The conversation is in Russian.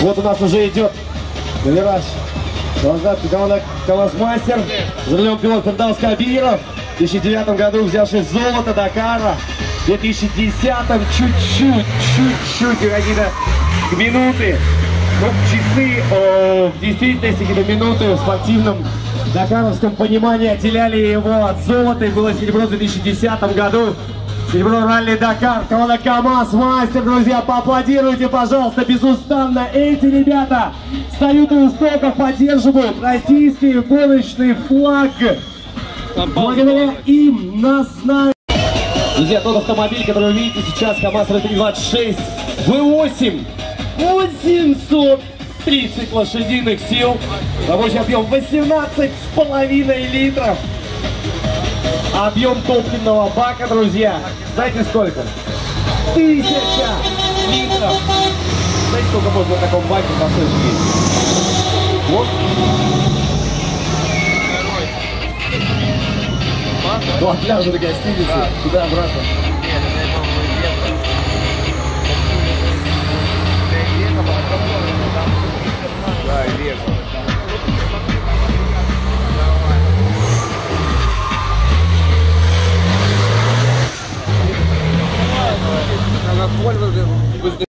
Вот у нас уже идет вираж. Команда КамАЗ-мастер. За рулем пилот Фердаус Кабиров. В 2009 году взявший золото Дакара. В 2010-м чуть-чуть какие-то минуты. Ну, часы в действительности какие-то минуты в спортивном дакаровском понимании отделяли его от золота. И было серебро в 2010 году. Серебро ралли Дакар. Команда КамАЗ-мастер, друзья, поаплодируйте, пожалуйста, безустанно. Эти ребята встают у истоков, поддерживают российский гоночный флаг. Благодаря им нас знают. Друзья, тот автомобиль, который вы видите сейчас, КамАЗ-326 V8, 830 лошадиных сил, рабочий объем 18,5 литров. Объем топливного бака, друзья, знаете сколько? 1000 литров. Знаете, сколько можно в таком баке поставить? Вот. Ну, от пляжа до гостиницы, туда-обратно.